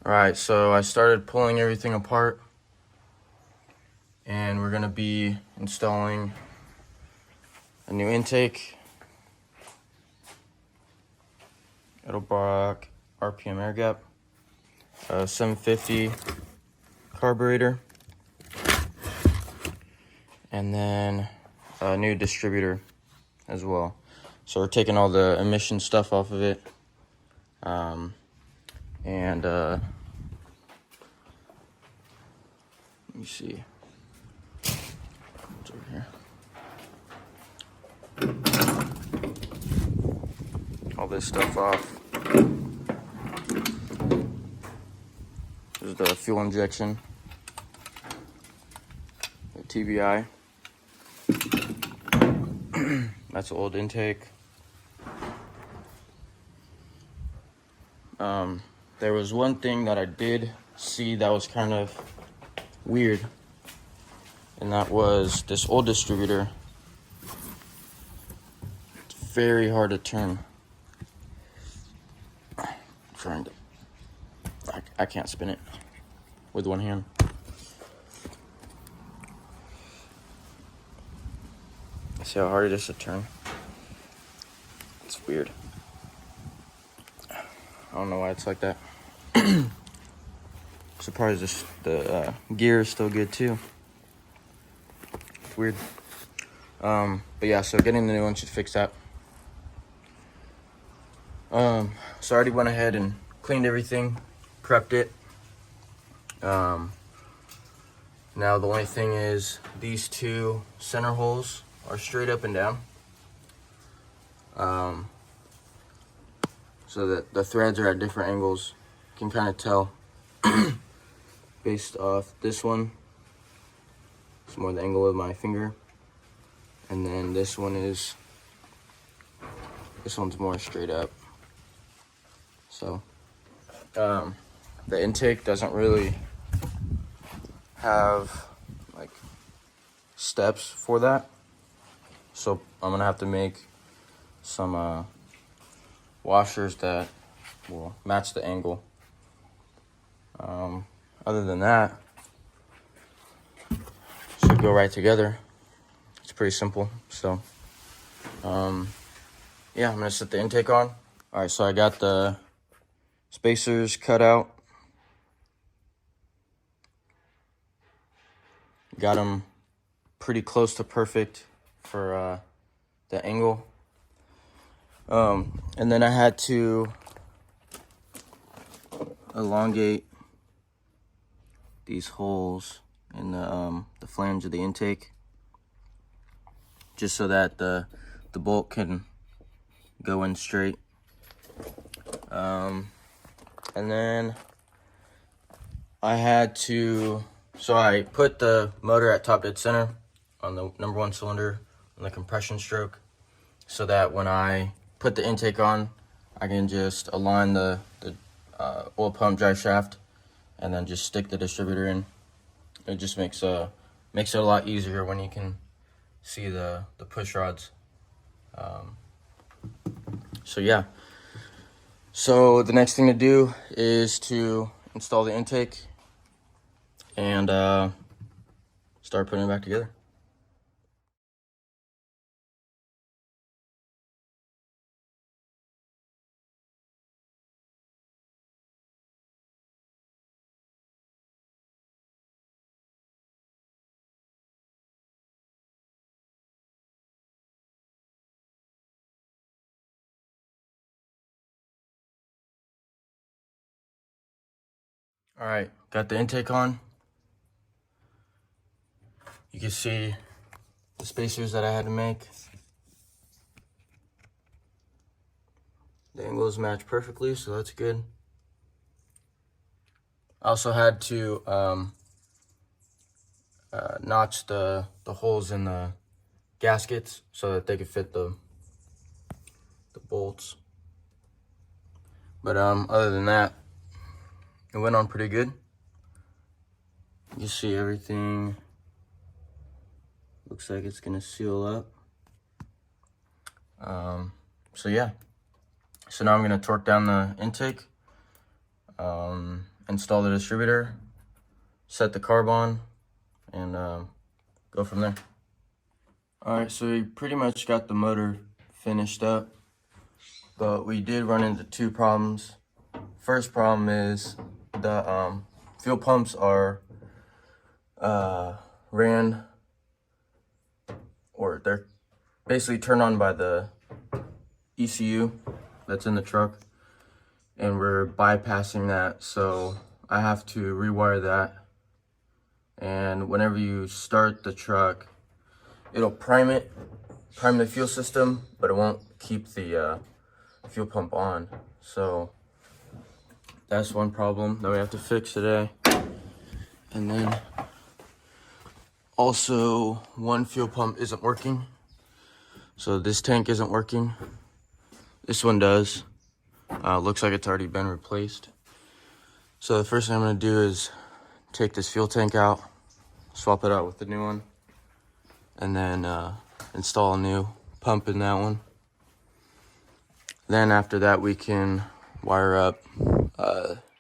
Alright, so I started pulling everything apart, and we're gonna be installing a new intake, Edelbrock RPM air gap, a 750 carburetor, and then a new distributor as well. So we're taking all the emission stuff off of it, and let me see what's over here. All this stuff off. This is the fuel injection, the TBI. That's the old intake. There was one thing that I did see that was kind of weird, and that was this old distributor. It's very hard to turn. I can't spin it with one hand. See how hard it is to turn? It's weird. I don't know why it's like that. Surprised the gear is still good too. It's weird. But yeah, so getting the new one should fix that. So I already went ahead and cleaned everything, prepped it. Now the only thing is these two center holes are straight up and down. So that the threads are at different angles. You can kind of tell based off this one. It's more the angle of my finger. And then this one's more straight up. So the intake doesn't really have like steps for that. So I'm gonna have to make some washers that will match the angle. Other than that, should go right together. It's pretty simple. So yeah, I'm gonna set the intake on. All right, so I got the spacers cut out. Got them pretty close to perfect for the angle. And then I had to elongate these holes in the flange of the intake, just so that the bolt can go in straight. And then I had to, so I put the motor at top dead center on the number 1 cylinder on the compression stroke, so that when I put the intake on, I can just align the oil pump drive shaft and then just stick the distributor in. It just makes it a lot easier when you can see the push rods. So yeah. So the next thing to do is to install the intake and start putting it back together. All right, got the intake on. You can see the spacers that I had to make. The angles match perfectly, so that's good. I also had to notch the holes in the gaskets so that they could fit the bolts. But other than that, it went on pretty good. You see everything looks like it's gonna seal up. So yeah, so now I'm gonna torque down the intake, install the distributor, set the carb on, and go from there. Alright, so we pretty much got the motor finished up, but we did run into two problems. First problem is the fuel pumps are ran, or they're basically turned on by the ECU that's in the truck, and we're bypassing that, so I have to rewire that. And whenever you start the truck, it'll prime the fuel system, but it won't keep the fuel pump on. So that's one problem that we have to fix today. And then also one fuel pump isn't working. So this tank isn't working. This one does. Looks like it's already been replaced. So the first thing I'm gonna do is take this fuel tank out, swap it out with the new one, and then install a new pump in that one. Then after that, we can wire up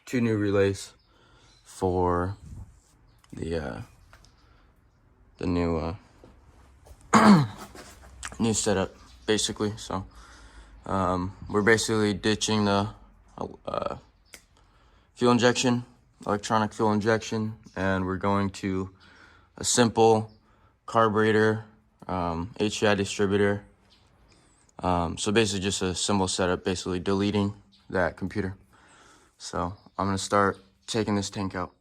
2 new relays for the new new setup, basically. So we're basically ditching the fuel injection, electronic fuel injection, and we're going to a simple carburetor, HCI distributor. So basically just a simple setup, basically deleting that computer. So I'm gonna start taking this tank out.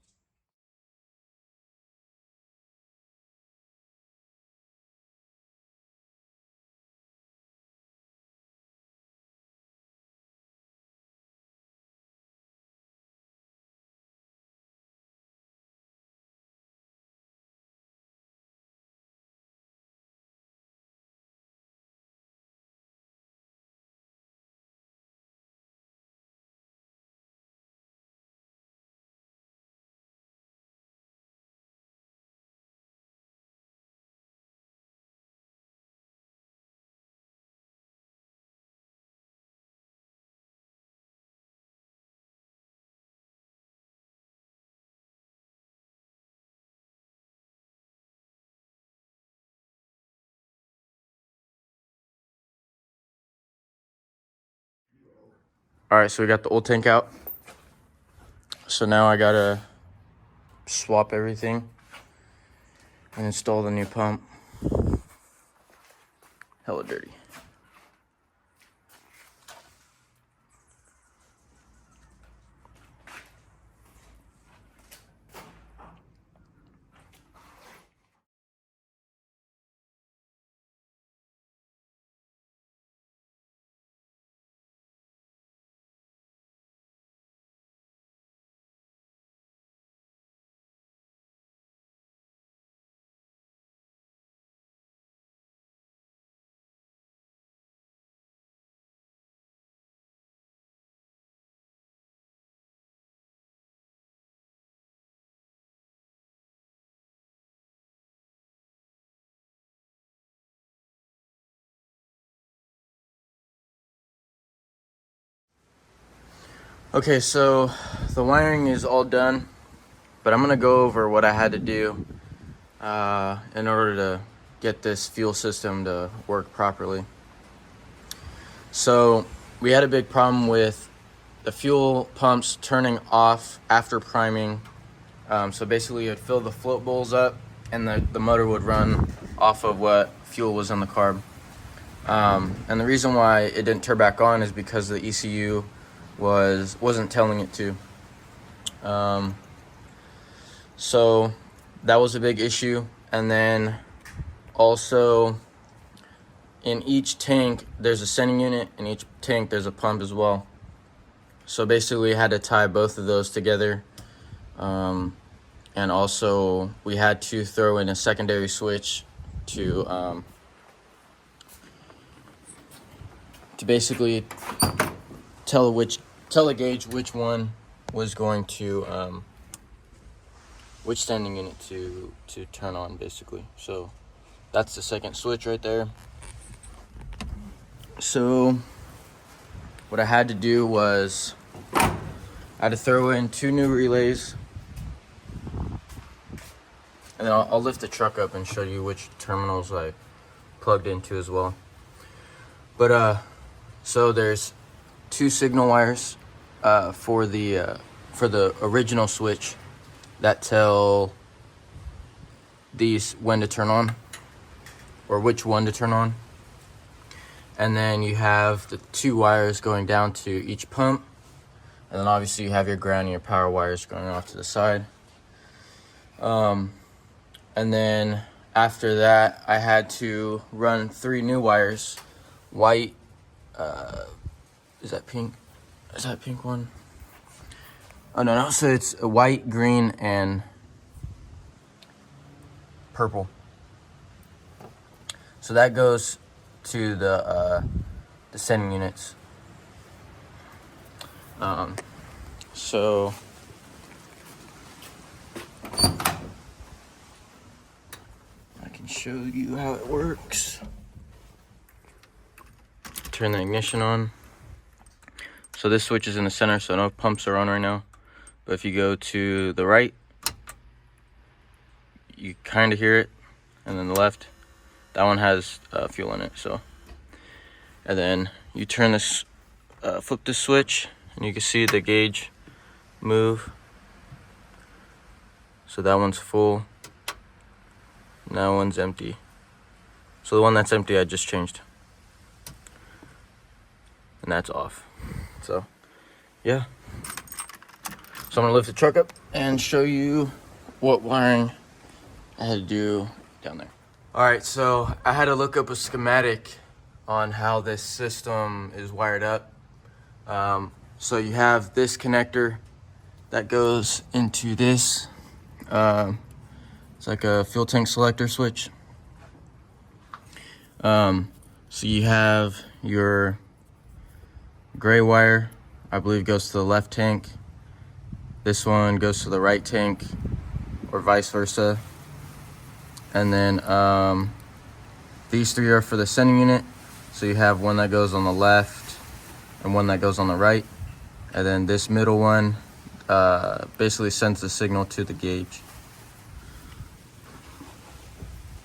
All right, so we got the old tank out. So now I gotta swap everything and install the new pump. Hella dirty. Okay, so the wiring is all done, but I'm gonna go over what I had to do in order to get this fuel system to work properly. So we had a big problem with the fuel pumps turning off after priming. So basically it'd fill the float bowls up and the motor would run off of what fuel was in the carb. And the reason why it didn't turn back on is because the ECU wasn't telling it to. So that was a big issue. And then also in each tank there's a sending unit, in each tank there's a pump as well. So basically we had to tie both of those together. And also we had to throw in a secondary switch to basically tell the gauge which one was going to which standing unit to turn on, basically. So that's the second switch right there. So what I had to do was I had to throw in 2 new relays. And then I'll lift the truck up and show you which terminals I plugged into as well. But so there's 2 signal wires for the original switch that tell these when to turn on, or which one to turn on. And then you have the 2 wires going down to each pump, and then obviously you have your ground and your power wires going off to the side. And then after that, I had to run 3 new wires. White, is that pink? Is that pink one? Oh no, so it's a white, green, and purple. So that goes to the sending units. So I can show you how it works. Turn the ignition on. So this switch is in the center, so no pumps are on right now. But if you go to the right, you kind of hear it, and then the left, that one has fuel in it. So, and then you turn this, flip this switch, and you can see the gauge move. So that one's full, and that one's empty. So the one that's empty, I just changed, and that's off. So, yeah. So I'm gonna lift the truck up and show you what wiring I had to do down there. All right, so I had to look up a schematic on how this system is wired up. So you have this connector that goes into this. It's like a fuel tank selector switch. So you have your gray wire, I believe, goes to the left tank. This one goes to the right tank, or vice versa. And then these 3 are for the sending unit. So you have one that goes on the left and one that goes on the right. And then this middle one basically sends the signal to the gauge.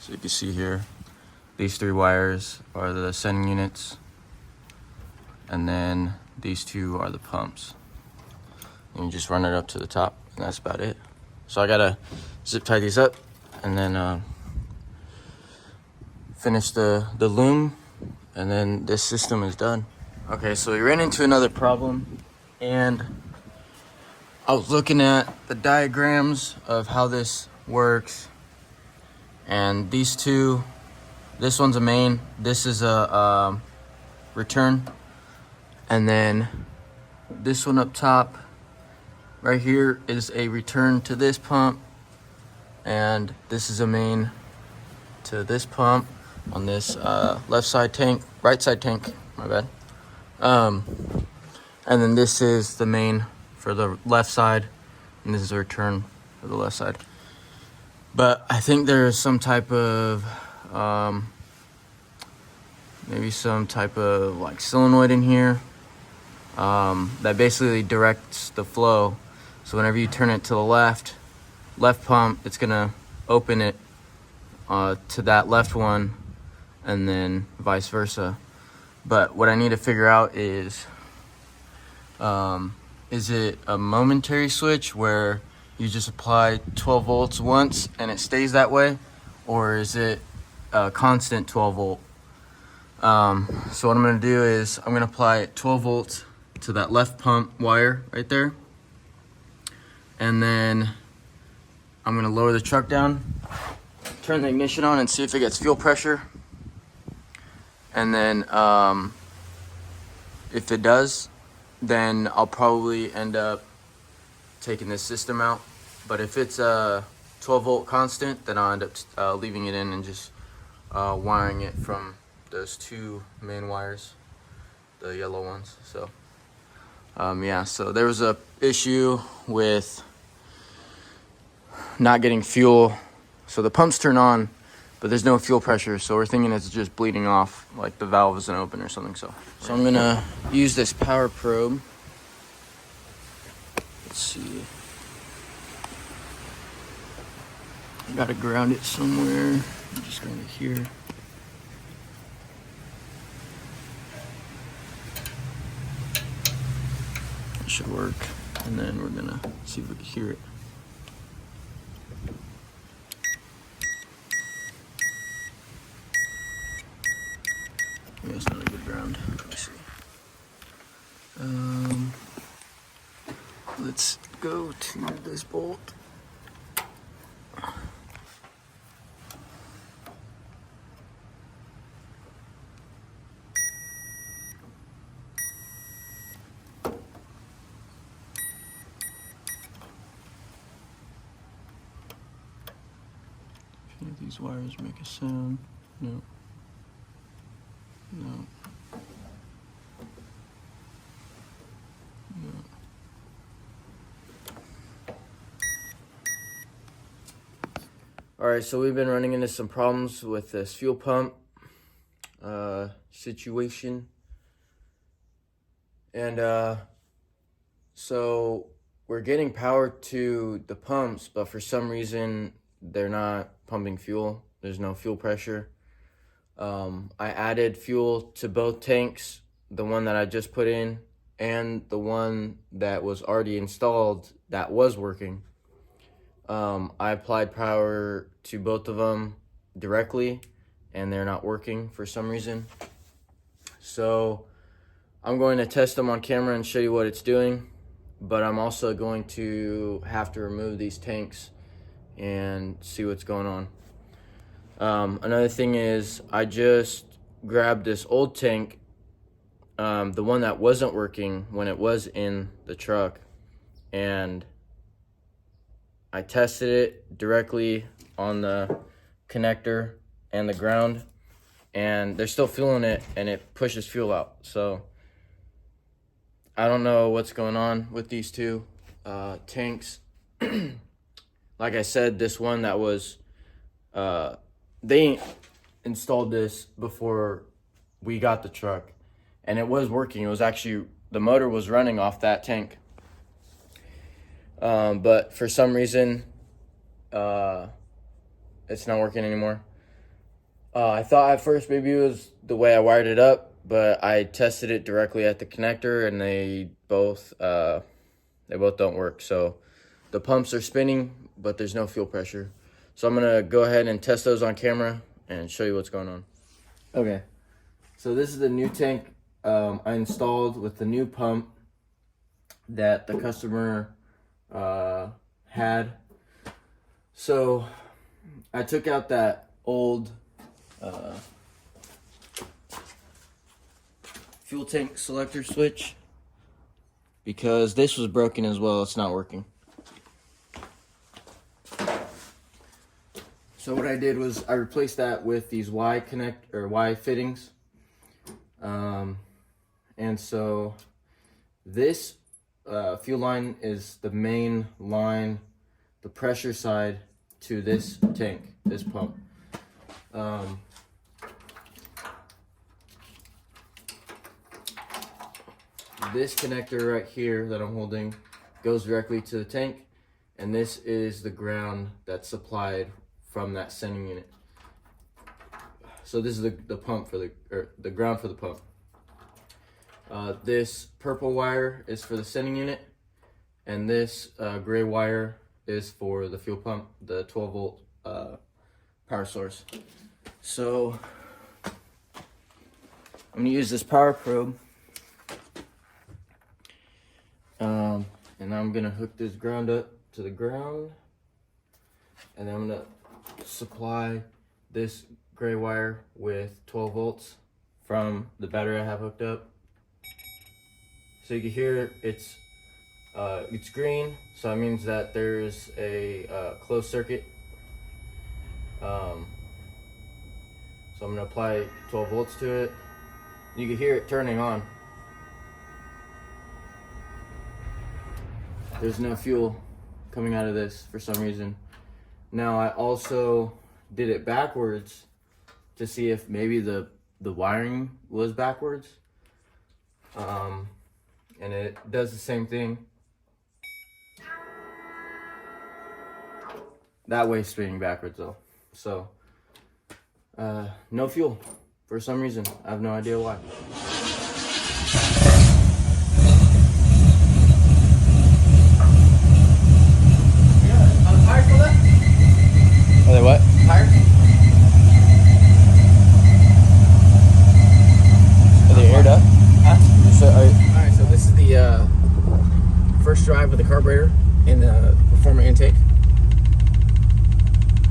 So you can see here, these 3 wires are the sending units. And then these 2 are the pumps. And you just run it up to the top, and that's about it. So I gotta zip tie these up and then finish the loom, and then this system is done. Okay, so we ran into another problem, and I was looking at the diagrams of how this works, and these 2, this one's a main, this is a return, and then this one up top right here is a return to this pump, and this is a main to this pump on this left side tank, right side tank, my bad. And then this is the main for the left side, and this is a return for the left side. But I think there's some type of maybe some type of like solenoid in here that basically directs the flow. So whenever you turn it to the left pump, it's gonna open it to that left one, and then vice versa. But what I need to figure out is it a momentary switch where you just apply 12 volts once and it stays that way, or is it a constant 12 volt? So what I'm gonna do is I'm gonna apply 12 volts to that left pump wire right there, and then I'm gonna lower the truck down, turn the ignition on, and see if it gets fuel pressure. And then if it does, then I'll probably end up taking this system out. But if it's a 12 volt constant, then I'll end up leaving it in and just wiring it from those 2 main wires, the yellow ones. So yeah, so there was a issue with not getting fuel. So the pumps turn on, but there's no fuel pressure, so we're thinking it's just bleeding off, like the valve isn't open or something. So I'm gonna use this power probe Let's see. I gotta ground it somewhere. I'm just going to here. That should work. And then we're gonna see if we can hear it. Yeah, it's not a good ground. Let me see. Let's go to this bolt. Any of these wires make a sound? No. No. No. Alright, so we've been running into some problems with this fuel pump situation. And so we're getting power to the pumps, but for some reason they're not pumping fuel. There's no fuel pressure. I added fuel to both tanks, the one that I just put in and the one that was already installed that was working. I applied power to both of them directly, and they're not working for some reason. So I'm going to test them on camera and show you what it's doing, but I'm also going to have to remove these tanks and see what's going on. Another thing is I just grabbed this old tank, the one that wasn't working when it was in the truck, and I tested it directly on the connector and the ground, and they're still fueling it, and it pushes fuel out. So I don't know what's going on with these two tanks. Like I said, this one that was they installed this before we got the truck, and it was working. It was actually, the motor was running off that tank. But for some reason, it's not working anymore. I thought at first maybe it was the way I wired it up, but I tested it directly at the connector, and they both don't work. So the pumps are spinning, but there's no fuel pressure. So I'm gonna go ahead and test those on camera and show you what's going on. Okay, so this is the new tank I installed with the new pump that the customer had. So I took out that old fuel tank selector switch because this was broken as well. It's not working. So what I did was I replaced that with these Y fittings, and so this fuel line is the main line, the pressure side to this tank, this pump. This connector right here that I'm holding goes directly to the tank, and this is the ground that's supplied from that sending unit. So this is the pump for the ground for the pump. This purple wire is for the sending unit, and this gray wire is for the fuel pump, the 12 volt power source. So I'm gonna use this power probe, and I'm gonna hook this ground up to the ground, and then I'm gonna supply this gray wire with 12 volts from the battery I have hooked up. So you can hear it's green, so that means that there's a closed circuit. So I'm gonna apply 12 volts to it. You can hear it turning on. There's no fuel coming out of this for some reason. Now I also did it backwards to see if maybe the wiring was backwards. And it does the same thing. that way spinning backwards though. So, no fuel for some reason. I have no idea why. Are the tires still left? Are they what? Tires? Are they aired up? Huh? Alright, so this is the first drive with the carburetor in the Performer intake.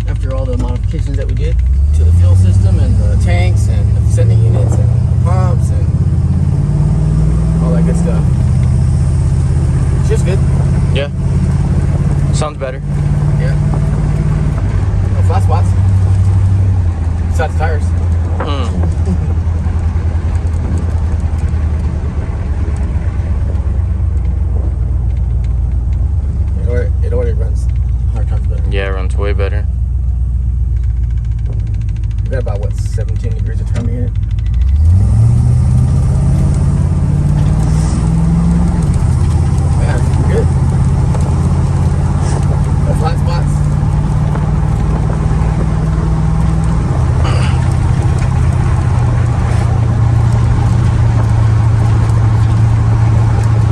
After all the modifications that we did to the fuel system and the tanks and the sending units and the pumps and all that good stuff. It's just good. yeah. Sounds better. Yeah. No flat spots. Besides the tires. It already runs 100 times better. Yeah, it runs way better. We got about, what, 17 degrees of timing in it? Yeah, it's good. No flat spots.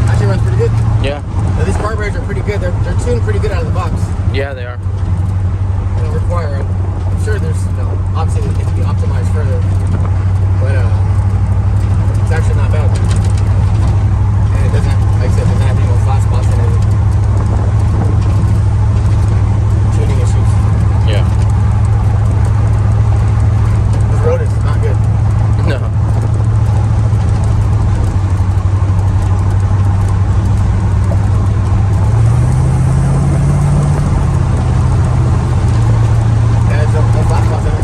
Actually runs pretty good. Yeah. Now, these carburetors are pretty good. They're tuned pretty good out of the box. Yeah, they are. They don't require, I'm sure there's, obviously it can be optimized further, but it's actually not bad. And it doesn't, like I said, it doesn't have any more flat spots than any tuning issues. Yeah. This road is not good. No. There's no flat spots in it.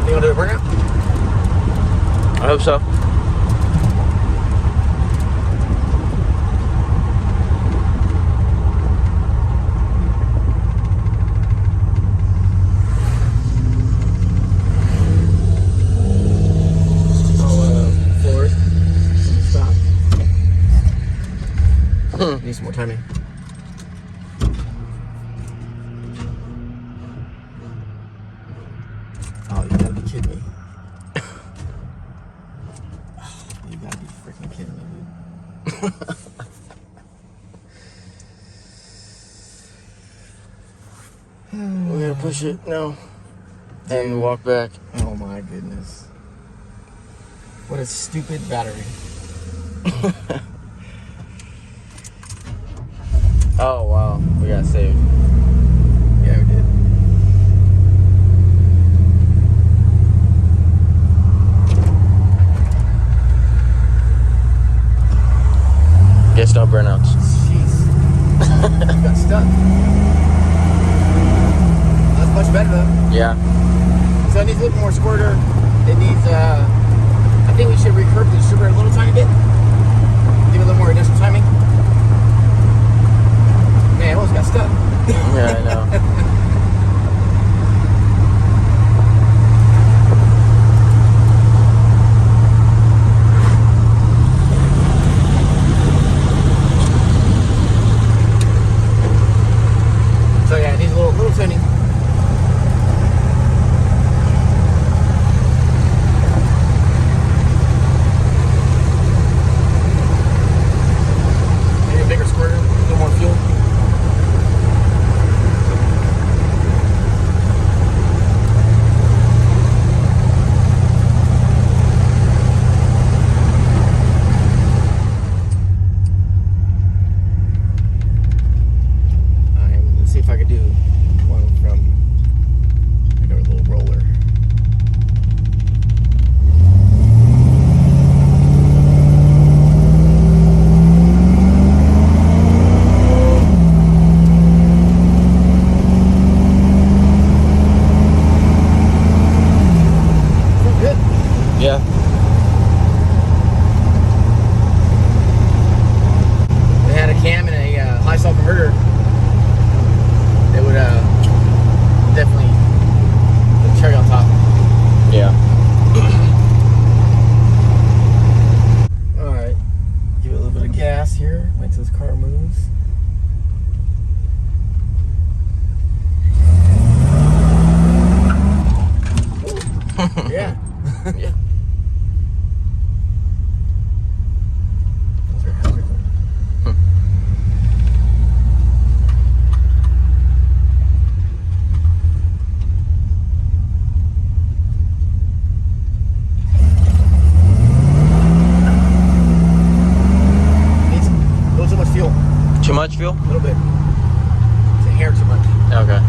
You gonna do a burnout? I hope so. Forward. Stop. Need some more timing. Oh, you gotta be kidding me. You gotta be freaking kidding me, dude. We gotta push it now and walk back. Oh my goodness. What a stupid battery. Oh wow, we got saved. Yeah, we did. Guess no burnouts. Jeez. You got stuck. That's much better though. Yeah. So it needs a little more squirter. It needs, I think we should recurve the distributor a little tiny bit. Give it a little more initial timing. Man, I almost got stuck. Yeah, I know. So yeah, it needs a little tuning. this car moves. Yeah. Yeah. Needs a little too much fuel. Too much fuel? A little bit. It's a hair too much. Okay.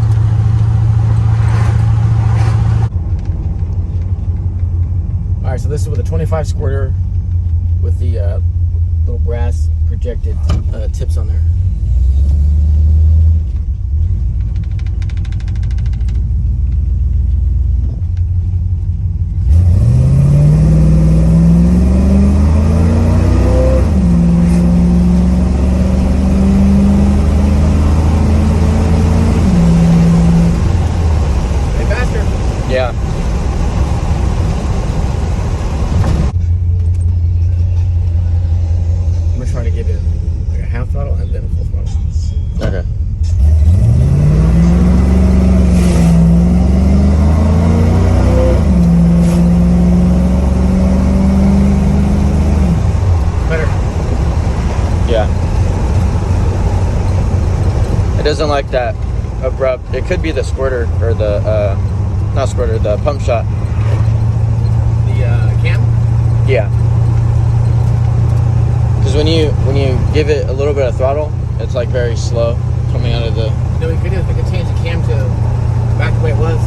All right, so this is with a 25 squirter with the little brass projected tips on there. Way faster. Yeah. I'm gonna try to give it like a half throttle and then full throttle. Okay. Better. Yeah. It doesn't like that abrupt. It could be the squirter or the not squirter, the pump shot. The cam? Yeah. Because when you give it a little bit of throttle, it's like very slow coming out of the. You know what we could do is we could change the cam to back the way it was.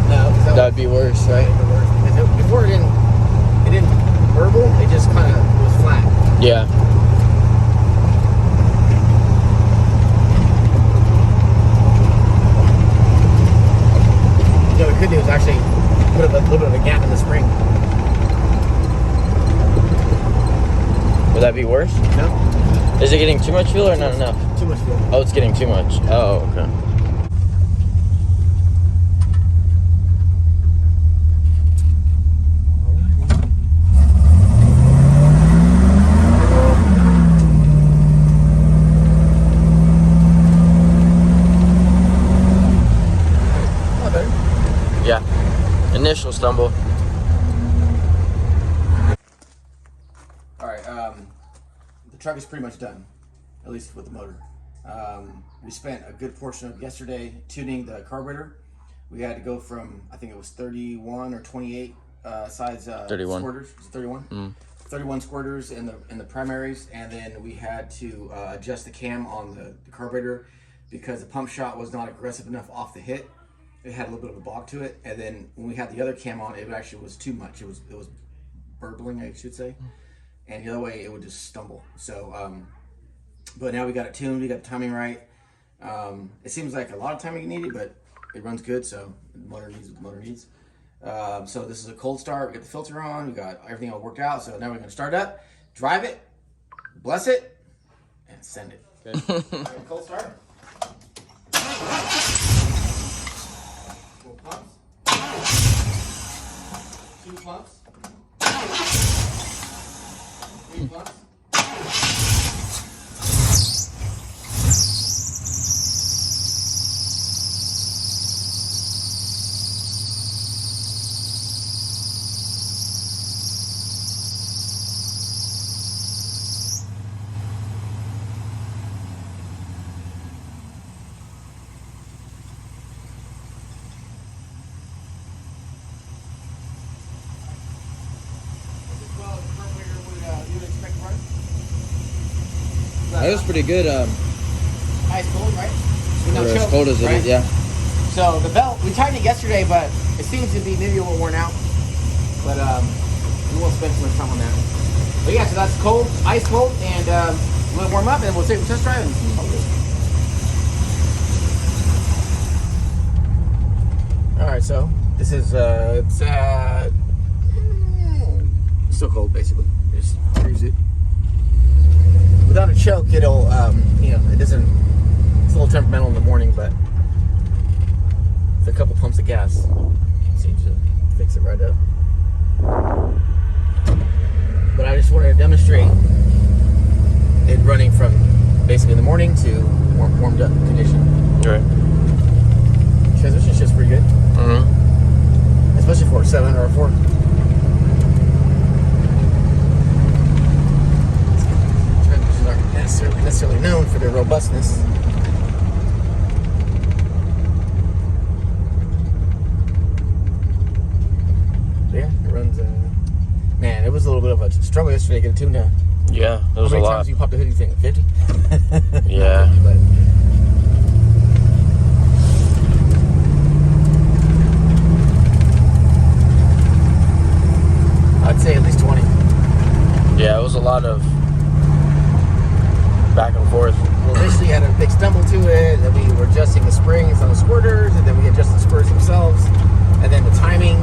No, because That'd be worse, right? worse. Because before it didn't burble. It just kind of was flat. Yeah. You know, what we could do is actually put a little bit of a gap in the spring. Would that be worse? No? Is it getting too much fuel or not enough? Too much fuel. Oh, it's getting too much. Oh, okay. Not better. Yeah. Initial stumble. Alright, the truck is pretty much done, at least with the motor. We spent a good portion of yesterday tuning the carburetor. We had to go from, I think it was 31 or 28 size 31. squirters. It's 31? 31 squirters in the primaries, and then we had to adjust the cam on the carburetor because the pump shot was not aggressive enough off the hit. It had a little bit of a balk to it, and then when we had the other cam on, it actually was too much. It was burbling, I should say, and the other way it would just stumble. So, but now we got it tuned. We got the timing right. It seems like a lot of timing needed, but it runs good. So the motor needs what the motor needs. So this is a cold start. We got the filter on. We got everything all worked out. So now we're gonna start up, drive it, bless it, and send it. Okay. Cold start. Four pumps. 2 pumps. 3 pumps. It was pretty good. Ice cold, right? With no Or as choke, cold as it right? is, yeah. So the belt, we tightened it yesterday, but it seems to be maybe a little worn out. But we won't spend too much time on that. But yeah, so that's cold, ice cold, and we'll warm up and we'll take a test drive. And all right, so this is it's still cold basically. Just freeze it. Without a choke, it'll you know, it doesn't. It's a little temperamental in the morning, but with a couple pumps of gas, it seems to fix it right up. But I just wanted to demonstrate it running from basically in the morning to warmed up condition. Right. Transmission's just pretty good. Mm-hmm. Especially for a 7 or a 4. Transmissions aren't necessarily known for their robustness. Yeah, it runs. Man, it was a little bit of a struggle yesterday to get it tuned down. Yeah, it was How a many lot. times you popped the hood? You think 50? Yeah. 50, but I'd say at least 20. Yeah, it was a lot of back and forth. Well, initially had a big stumble to it, and then we were adjusting the springs on the squirters, and then we adjusted the spurs themselves, and then the timing,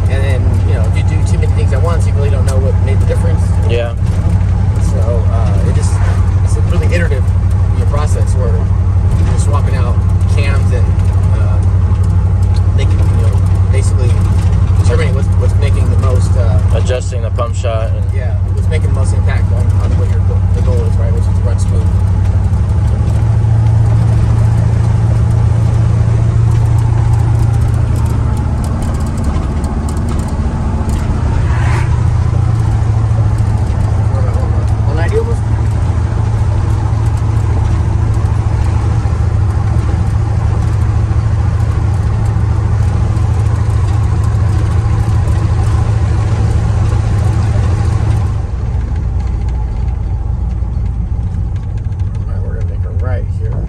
and then, you know, if you do too many things at once, you really don't know what made the difference. Yeah. So it's a really iterative process where you're swapping out cams and making, you know, basically determining what's making the most Adjusting the pump shot. And yeah, what's making the most impact on what the goal is, right? Which is to run smooth. One idea was. We're gonna make a right here.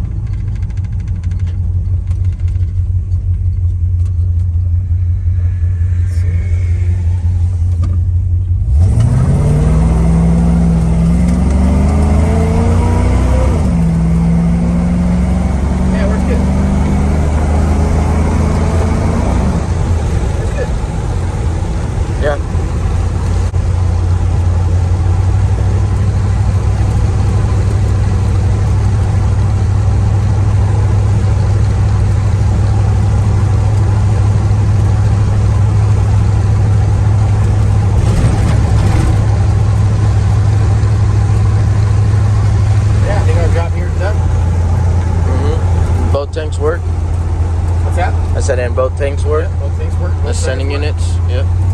Yeah, works good. Works good. yeah. Yeah, I think our job here is done. Mm-hmm. Both tanks work. What's that? I said, and both tanks work. Yeah, both things work. The Both sending sides work. units. Yep.